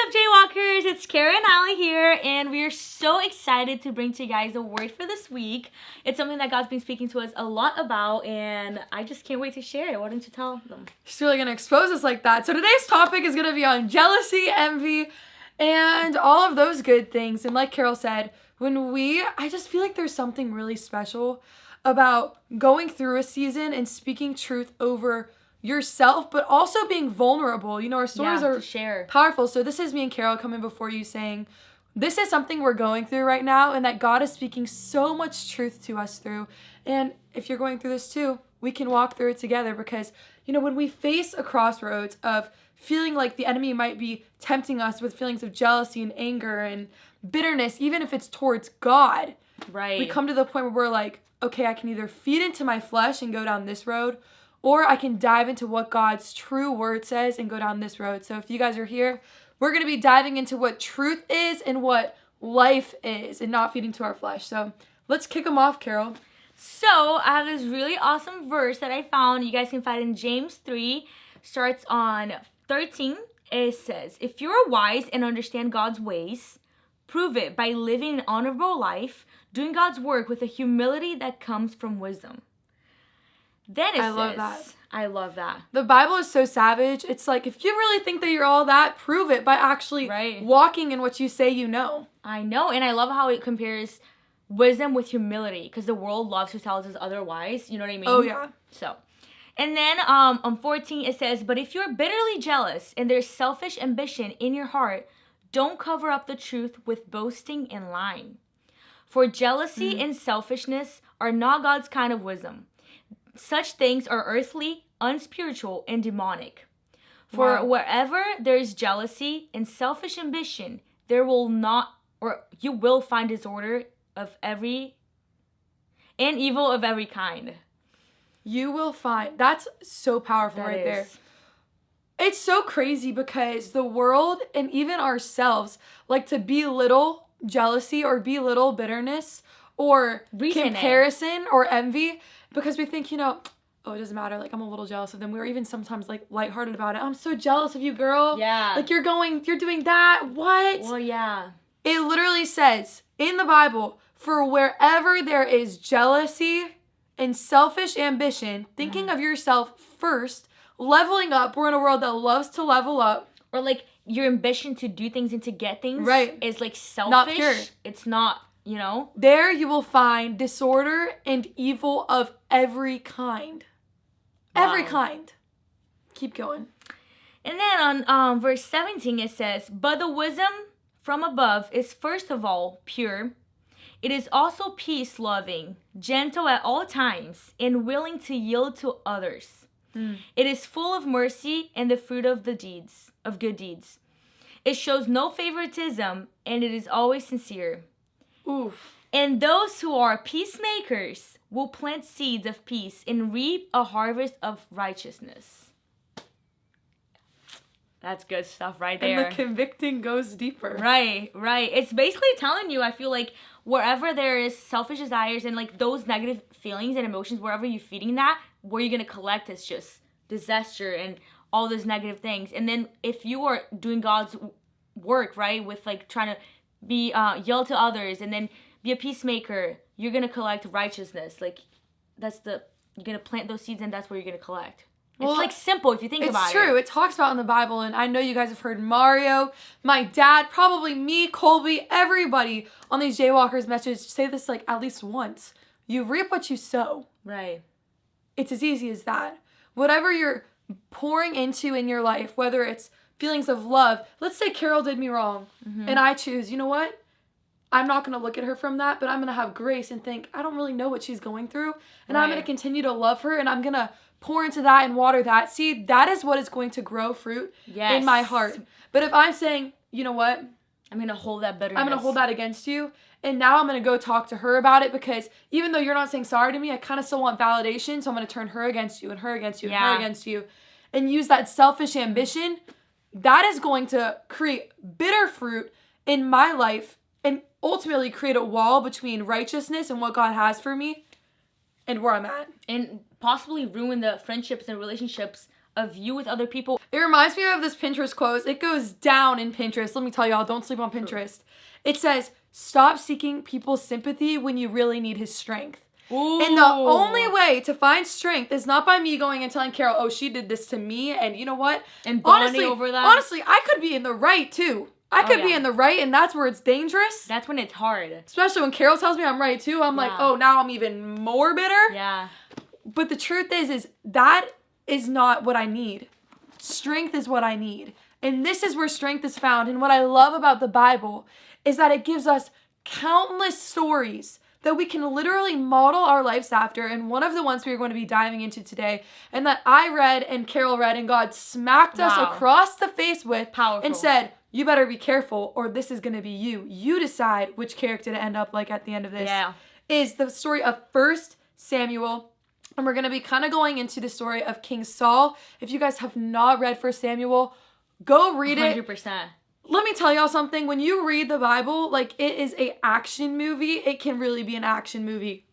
up, Jaywalkers? It's Kara and Ali here, and we are so excited to bring to you guys the word for this week. It's something that God's been speaking to us a lot about, and I just can't wait to share it. Why don't you tell them? She's really going to expose us like that. So today's topic is going to be on jealousy, envy, and all of those good things. And like Carol said, I just feel like there's something really special about going through a season and speaking truth over yourself, but also being vulnerable. You know, our stories are powerful. So this is me and Carol coming before you saying, this is something we're going through right now and that God is speaking so much truth to us through. And if you're going through this too, we can walk through it together because, you know, when we face a crossroads of feeling like the enemy might be tempting us with feelings of jealousy and anger and bitterness, even if it's towards God, right? We come to the point where we're like, okay, I can either feed into my flesh and go down this road, or I can dive into what God's true word says and go down this road. So if you guys are here, we're going to be diving into what truth is and what life is and not feeding to our flesh. So let's kick them off, Carol. So I have this really awesome verse that I found. You guys can find in James 3, starts on 13. It says, if you're wise and understand God's ways, prove it by living an honorable life, doing God's work with a humility that comes from wisdom. Then it says, I love that. The Bible is so savage. It's like, if you really think that you're all that, prove it by actually walking in what you say you know. I know, and I love how it compares wisdom with humility, because the world loves to tell us otherwise. You know what I mean? Oh, yeah. So, and then on 14, it says, but if you're bitterly jealous and there's selfish ambition in your heart, don't cover up the truth with boasting and lying. For jealousy and selfishness are not God's kind of wisdom. Such things are earthly, unspiritual, and demonic. For wherever there is jealousy and selfish ambition, you will find disorder of every and evil of every kind. You will find. That's so powerful there. It's so crazy because the world and even ourselves like to belittle jealousy or belittle bitterness or comparison or envy. Because we think, you know, oh, it doesn't matter. Like, I'm a little jealous of them. We're even sometimes, like, lighthearted about it. I'm so jealous of you, girl. Yeah. Like, you're doing that. What? Well, yeah. It literally says in the Bible, for wherever there is jealousy and selfish ambition, thinking of yourself first, leveling up. We're in a world that loves to level up. Or, like, your ambition to do things and to get things is, like, selfish. Not pure. It's not. You know? There you will find disorder and evil of every kind. Wow. Every kind. Keep going. And then on verse 17 it says, but the wisdom from above is first of all pure. It is also peace-loving, gentle at all times, and willing to yield to others. It is full of mercy and the fruit of good deeds. It shows no favoritism, and it is always sincere. Oof. And those who are peacemakers will plant seeds of peace and reap a harvest of righteousness. That's good stuff right there. And the convicting goes deeper. Right. It's basically telling you, I feel like, wherever there is selfish desires and like those negative feelings and emotions, wherever you're feeding that, where you're going to collect is just disaster and all those negative things. And then if you are doing God's work, right, with like trying to be yield to others and then be a peacemaker, you're gonna collect righteousness. Like you're gonna plant those seeds and that's where you're gonna collect. Well, it's like simple if you think about it. It's true. It talks about in the Bible, and I know you guys have heard Mario, my dad, probably me, Colby, everybody on these Jaywalkers messages say this like at least once. You reap what you sow. Right. It's as easy as that. Whatever you're pouring into in your life, whether it's feelings of love. Let's say Carol did me wrong, and I choose, you know what? I'm not going to look at her from that, but I'm going to have grace and think, I don't really know what she's going through, and I'm going to continue to love her, and I'm going to pour into that and water that. See, that is what is going to grow fruit in my heart. But if I'm saying, you know what? I'm going to hold that bitterness. I'm going to hold that against you, and now I'm going to go talk to her about it because even though you're not saying sorry to me, I kind of still want validation, so I'm going to turn her against you and her against you and her against you and use that selfish ambition. That is going to create bitter fruit in my life and ultimately create a wall between righteousness and what God has for me and where I'm at. And possibly ruin the friendships and relationships of you with other people. It reminds me of this Pinterest quote. It goes down in Pinterest. Let me tell y'all, don't sleep on Pinterest. It says, stop seeking people's sympathy when you really need his strength. Ooh. And the only way to find strength is not by me going and telling Carol, oh, she did this to me, and you know what? And bonding over that. Honestly, I could be in the right, too. I could be in the right, and that's where it's dangerous. That's when it's hard. Especially when Carol tells me I'm right, too. I'm like, oh, now I'm even more bitter? Yeah. But the truth is that is not what I need. Strength is what I need. And this is where strength is found. And what I love about the Bible is that it gives us countless stories that we can literally model our lives after. And one of the ones we are going to be diving into today, and that I read and Carol read, and God smacked us across the face with, powerful, and said, you better be careful or this is going to be you. You decide which character to end up like at the end of this. Is the story of 1 Samuel. And we're going to be kind of going into the story of King Saul. If you guys have not read 1 Samuel, go read it. 100%. Let me tell y'all something. When you read the Bible, like, it is an action movie. It can really be an action movie.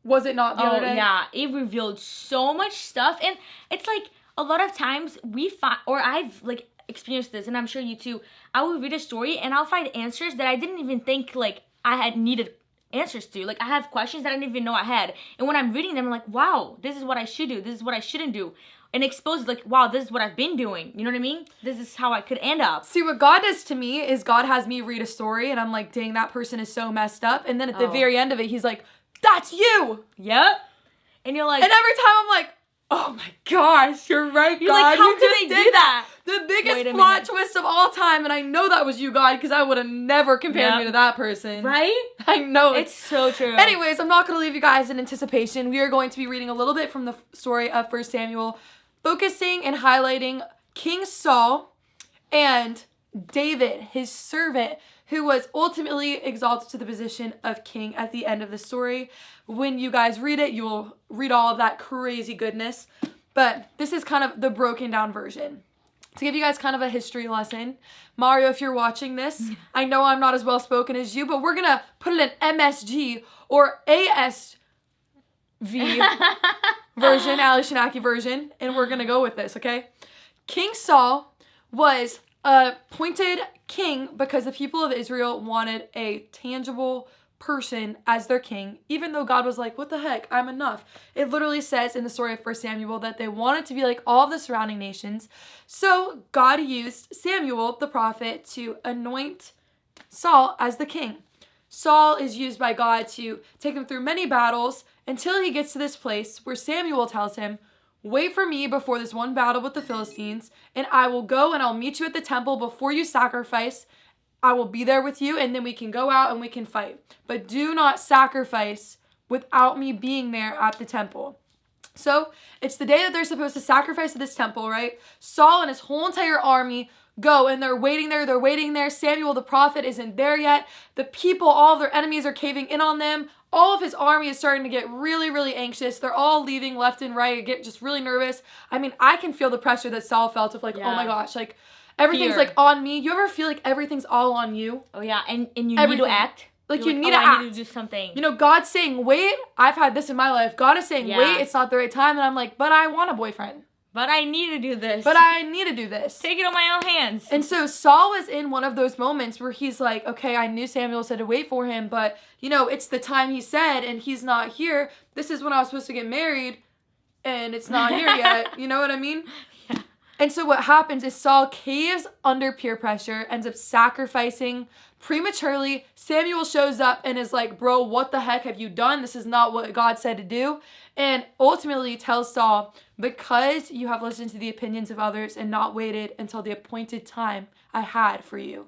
Was it not the other day? Yeah. It revealed so much stuff. And it's like, a lot of times we find, or I've, like, experienced this, and I'm sure you too, I will read a story and I'll find answers that I didn't even think, like, I had needed answers to. Like, I have questions that I didn't even know I had. And when I'm reading them, I'm like, wow, this is what I should do. This is what I shouldn't do. And exposes, like, wow, this is what I've been doing. You know what I mean? This is how I could end up. See, what God does to me is God has me read a story, and I'm like, dang, that person is so messed up. And then at the very end of it, he's like, that's you! Yep. And you're like... And every time I'm like, oh my gosh, you're right, you're God. Like, how you could they do that? The biggest plot twist of all time, and I know that was you, God, because I would have never compared me to that person. Right? I know. It's so true. Anyways, I'm not going to leave you guys in anticipation. We are going to be reading a little bit from the story of 1 Samuel, focusing and highlighting King Saul and David, his servant, who was ultimately exalted to the position of king at the end of the story. When you guys read it, you will read all of that crazy goodness. But this is kind of the broken down version. To give you guys kind of a history lesson, Mario, if you're watching this, I know I'm not as well spoken as you, but we're going to put it in MSG or ASV version, Ali Shanaki version, and we're going to go with this, okay? King Saul was appointed king because the people of Israel wanted a tangible person as their king, even though God was like, what the heck, I'm enough. It literally says in the story of 1 Samuel that they wanted to be like all of the surrounding nations. So God used Samuel, the prophet, to anoint Saul as the king. Saul is used by God to take him through many battles until he gets to this place where Samuel tells him, wait for me before this one battle with the Philistines, and I will go and I'll meet you at the temple before you sacrifice. I will be there with you, and then we can go out and we can fight. But do not sacrifice without me being there at the temple. So it's the day that they're supposed to sacrifice at this temple, right? Saul and his whole entire army go, and they're waiting there. Samuel the prophet isn't there yet. The people, all of their enemies are caving in on them. All of his army is starting to get really, really anxious. They're all leaving left and right, get just really nervous. I mean, I can feel the pressure that Saul felt of like, oh my gosh, like everything's like on me. You ever feel like everything's all on you? Oh yeah, and you need to act. Like You're you like, need to act. I need to do something. You know, God's saying, wait, I've had this in my life. God is saying, wait, it's not the right time. And I'm like, but I want a boyfriend. But I need to do this. Take it on my own hands. And so Saul was in one of those moments where he's like, okay, I knew Samuel said to wait for him, but, you know, it's the time he said, and he's not here. This is when I was supposed to get married, and it's not here yet. You know what I mean? Yeah. And so what happens is Saul caves under peer pressure, ends up sacrificing prematurely. Samuel shows up and is like, bro, what the heck have you done? This is not what God said to do. And ultimately tells Saul, because you have listened to the opinions of others and not waited until the appointed time I had for you,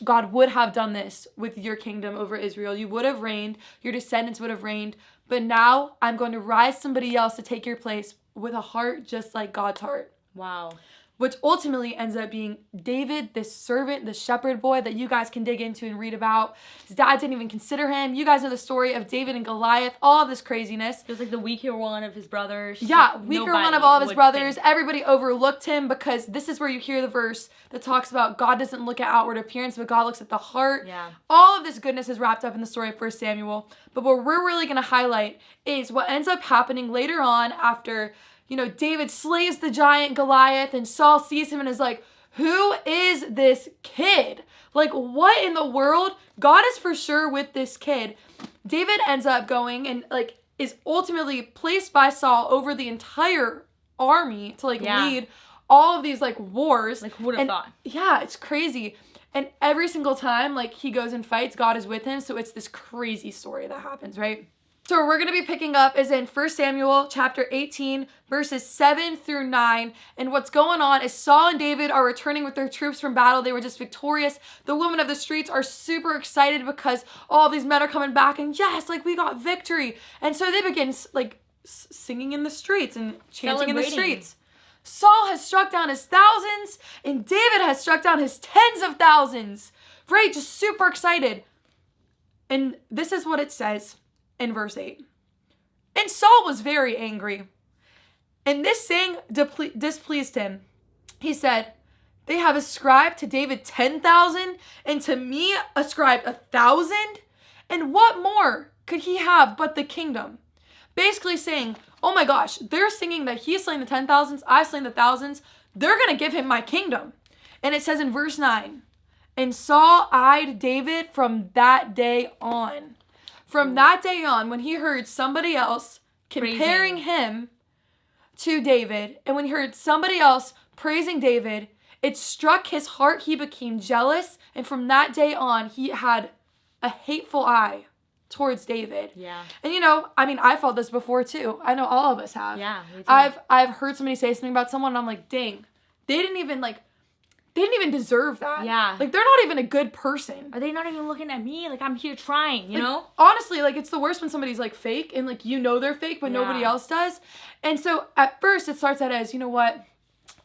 God would have done this with your kingdom over Israel. You would have reigned. Your descendants would have reigned. But now I'm going to rise somebody else to take your place with a heart just like God's heart. Wow. Which ultimately ends up being David, this servant, this shepherd boy that you guys can dig into and read about. His dad didn't even consider him. You guys know the story of David and Goliath, all of this craziness. It was like the weaker one of his brothers. Yeah, weaker one of all of his brothers. Everybody overlooked him because this is where you hear the verse that talks about God doesn't look at outward appearance, but God looks at the heart. Yeah. All of this goodness is wrapped up in the story of 1 Samuel. But what we're really going to highlight is what ends up happening later on after David slays the giant Goliath, and Saul sees him and is like, who is this kid? Like, what in the world? God is for sure with this kid. David ends up going and, like, is ultimately placed by Saul over the entire army to, like, lead all of these, like, wars. Like, who would have thought? Yeah, it's crazy. And every single time, like, he goes and fights, God is with him. So it's this crazy story that happens, right? So we're going to be picking up is in 1 Samuel chapter 18, verses 7 through 9. And what's going on is Saul and David are returning with their troops from battle. They were just victorious. The women of the streets are super excited because all these men are coming back. And yes, like, we got victory. And so they begin, like, singing in the streets and chanting in the streets. Saul has struck down his thousands, and David has struck down his tens of thousands. Right? Just super excited. And this is what it says in verse 8. And Saul was very angry, and this saying displeased him. He said, they have ascribed to David 10,000, and to me ascribed 1,000? And what more could he have but the kingdom? Basically saying, oh my gosh, they're singing that he's slain the 10,000s, I've slain the thousands. They're going to give him my kingdom. And it says in verse 9, and Saul eyed David from that day on. From that day on, when he heard somebody else comparing him to David, and when he heard somebody else praising David, it struck his heart. He became jealous. And from that day on, he had a hateful eye towards David. Yeah. And I felt this before too. I know all of us have. Yeah, me too. I've heard somebody say something about someone and I'm like, dang, they didn't even deserve that. Yeah. Like, they're not even a good person. Are they not even looking at me? Like, I'm here trying, you know? Honestly, like, it's the worst when somebody's, like, fake and, like, they're fake, but nobody else does. And so, at first, it starts out as, you know what?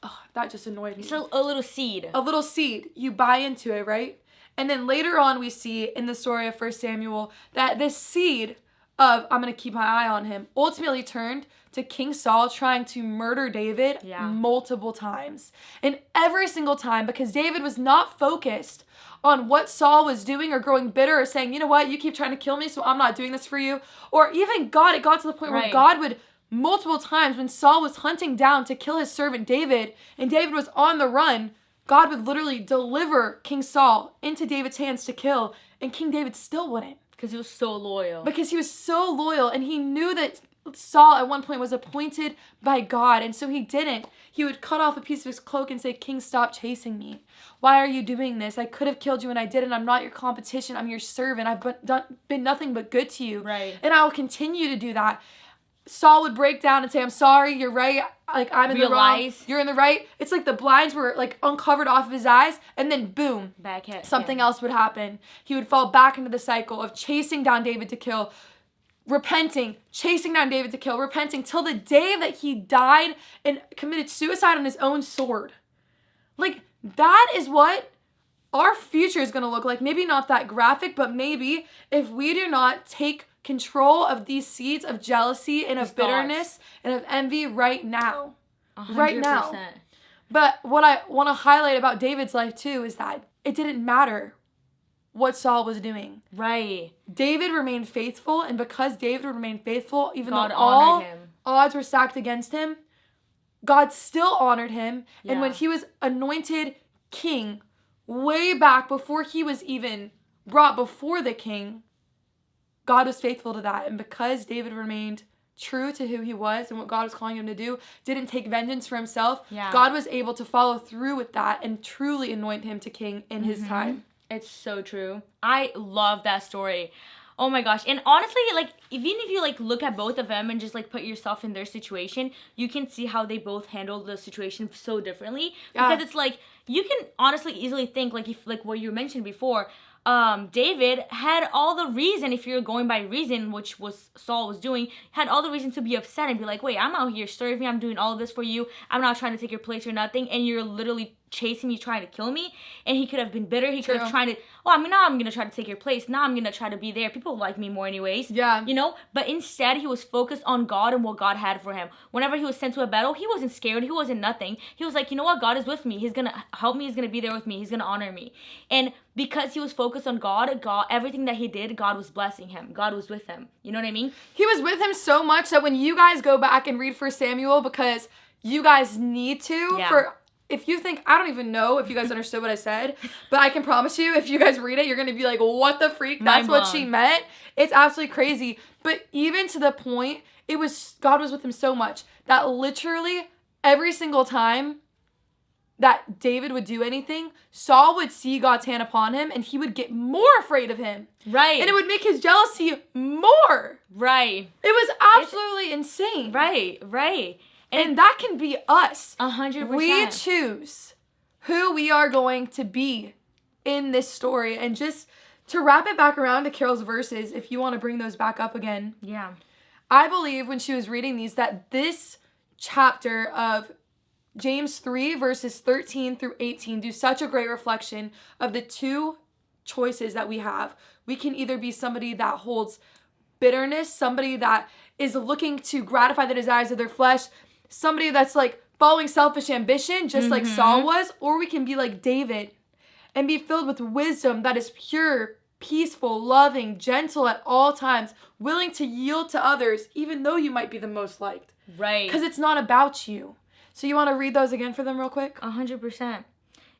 Oh, that just annoyed me. It's a little seed. A little seed. You buy into it, right? And then later on, we see in the story of 1 Samuel that this seed of, I'm going to keep my eye on him, ultimately turned to King Saul trying to murder David multiple times. And every single time, because David was not focused on what Saul was doing or growing bitter or saying, you know what, you keep trying to kill me, so I'm not doing this for you. Or even God, it got to the point where God would multiple times when Saul was hunting down to kill his servant David and David was on the run, God would literally deliver King Saul into David's hands to kill, and King David still wouldn't. Because he was so loyal. Because he was so loyal, and he knew that Saul at one point was appointed by God, and so he didn't. He would cut off a piece of his cloak and say, King, stop chasing me. Why are you doing this? I could have killed you and I didn't. I'm not your competition. I'm your servant. I've been nothing but good to you. Right. And I will continue to do that. Saul would break down and say, I'm sorry, you're right. Like, I'm in the wrong. You're in the right. It's like the blinds were, like, uncovered off of his eyes, and then boom, something else would happen. He would fall back into the cycle of chasing down David to kill, repenting, chasing down David to kill, repenting, till the day that he died and committed suicide on his own sword. Like, that is what our future is going to look like. Maybe not that graphic, but maybe if we do not take control of these seeds of jealousy and of bitterness and of envy right now. 100%. Right now. But what I want to highlight about David's life too is that it didn't matter what Saul was doing. Right. David remained faithful, and because David remained faithful, even God though all him. Odds were stacked against him, God still honored him. Yeah. And when he was anointed king, way back before he was even brought before the king, God was faithful to that. And because David remained true to who he was and what God was calling him to do, didn't take vengeance for himself, God was able to follow through with that and truly anoint him to king in his time. It's so true. I love that story. Oh my gosh. And honestly, like, even if you, like, look at both of them and just, like, put yourself in their situation, you can see how they both handled the situation so differently. Because it's, like, you can honestly easily think, like, if, like, what you mentioned before, David had all the reason, if you're going by reason, which was Saul was doing, had all the reason to be upset and be like, wait, I'm out here serving, I'm doing all of this for you, I'm not trying to take your place or nothing, and you're literally chasing me, trying to kill me, and he could have been bitter. He could True. have tried to, oh, I mean, now I'm gonna try to take your place. Now I'm gonna try to be there. People like me more anyways. Yeah. You know? But instead, he was focused on God and what God had for him. Whenever he was sent to a battle, he wasn't scared. He wasn't nothing. He was like, you know what? God is with me. He's gonna help me. He's gonna be there with me. He's gonna honor me. And because he was focused on God, everything that he did, God was blessing him. God was with him. You know what I mean? He was with him so much that when you guys go back and read 1 Samuel, because you guys need to, Yeah. if you think, I don't even know if you guys understood what I said, but I can promise you, if you guys read it, you're going to be like, what the freak? That's what she meant. It's absolutely crazy. But even to the point, God was with him so much that literally every single time that David would do anything, Saul would see God's hand upon him and he would get more afraid of him. Right. And it would make his jealousy more. Right. It was absolutely insane. Right. And that can be us. 100%. We choose who we are going to be in this story. And just to wrap it back around to Carol's verses, if you want to bring those back up again. Yeah. I believe when she was reading these that this chapter of James 3 verses 13 through 18 do such a great reflection of the two choices that we have. We can either be somebody that holds bitterness, somebody that is looking to gratify the desires of their flesh, somebody that's like following selfish ambition, just like Saul was, or we can be like David and be filled with wisdom that is pure, peaceful, loving, gentle at all times, willing to yield to others, even though you might be the most liked. Right. Because it's not about you. So you want to read those again for them real quick? 100%.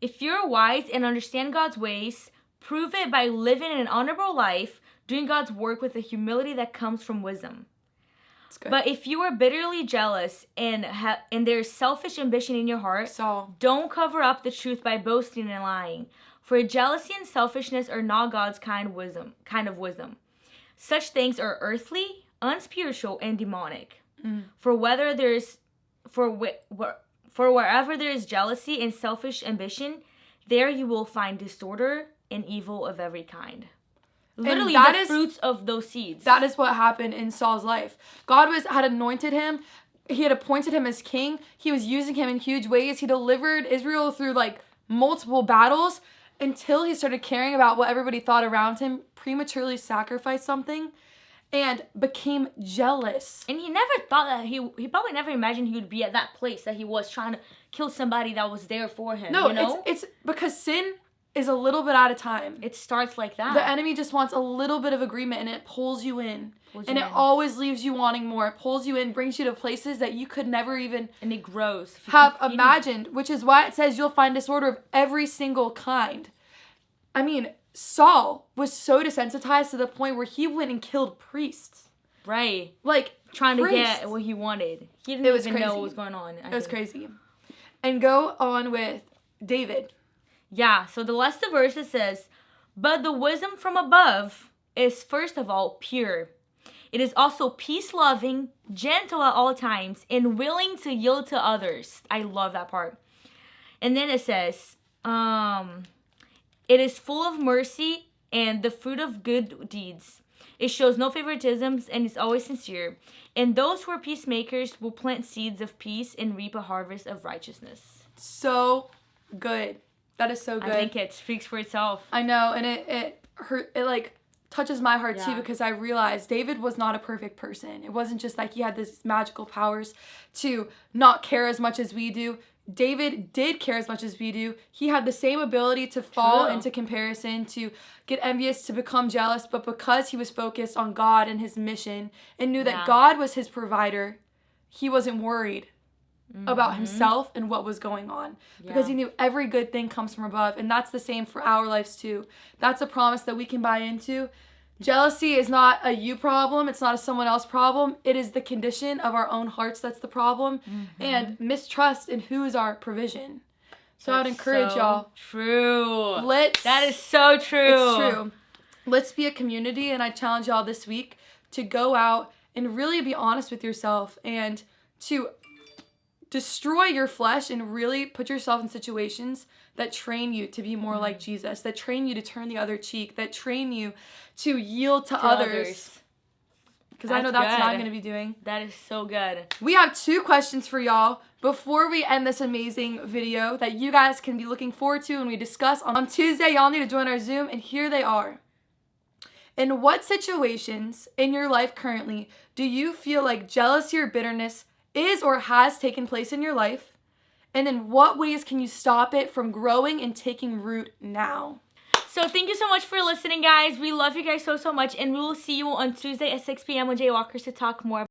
If you're wise and understand God's ways, prove it by living an honorable life, doing God's work with the humility that comes from wisdom. That's good. But if you are bitterly jealous and there's selfish ambition in your heart, don't cover up the truth by boasting and lying. For jealousy and selfishness are not God's kind of wisdom. Such things are earthly, unspiritual, and demonic. For wherever there is jealousy and selfish ambition, there you will find disorder and evil of every kind. Literally, the fruits of those seeds. That is what happened in Saul's life. God had anointed him. He had appointed him as king. He was using him in huge ways. He delivered Israel through like multiple battles until he started caring about what everybody thought around him, prematurely sacrificed something, and became jealous. And he never thought that he probably never imagined he would be at that place that he was, trying to kill somebody that was there for him. No, you know? it's because sin is a little bit at a time. It starts like that. The enemy just wants a little bit of agreement and it pulls you in. It always leaves you wanting more. It pulls you in, brings you to places that you could never even and it grows. Have imagined, which is why it says you'll find disorder of every single kind. I mean, Saul was so desensitized to the point where he went and killed priests. Right. Like, trying to get what he wanted. He didn't even know what was going on. It was crazy. And go on with David. Yeah, so the last of verses says, but the wisdom from above is first of all pure. It is also peace-loving, gentle at all times, and willing to yield to others. I love that part. And then it says, it is full of mercy and the fruit of good deeds. It shows no favoritisms and is always sincere. And those who are peacemakers will plant seeds of peace and reap a harvest of righteousness. So good. That is so good. I think it speaks for itself. I know, and it hurt. It like touches my heart too, because I realized David was not a perfect person. It wasn't just like he had these magical powers to not care as much as we do. David did care as much as we do. He had the same ability to fall into comparison, to get envious, to become jealous, but because he was focused on God and his mission and knew that God was his provider, he wasn't worried about himself and what was going on, because he knew every good thing comes from above. And that's the same for our lives too. That's a promise that we can buy into. Jealousy is not a you problem. It's not a someone else problem. It is the condition of our own hearts that's the problem. And mistrust in who is our provision. So I'd encourage y'all. True. That is so true. It's true. Let's be a community, and I challenge y'all this week to go out and really be honest with yourself and to destroy your flesh and really put yourself in situations that train you to be more like Jesus, that train you to turn the other cheek, that train you to yield to others. because I know that's what I'm good. going to be doing. That is so good. We have 2 questions for y'all before we end this amazing video that you guys can be looking forward to and we discuss on Tuesday. Y'all need to join our Zoom, and here they are. In what situations in your life currently do you feel like jealousy or bitterness is or has taken place in your life? And in what ways can you stop it from growing and taking root now? So thank you so much for listening, guys. We love you guys so much, and we will see you on Tuesday at 6 p.m. with Jay Walkers to talk more.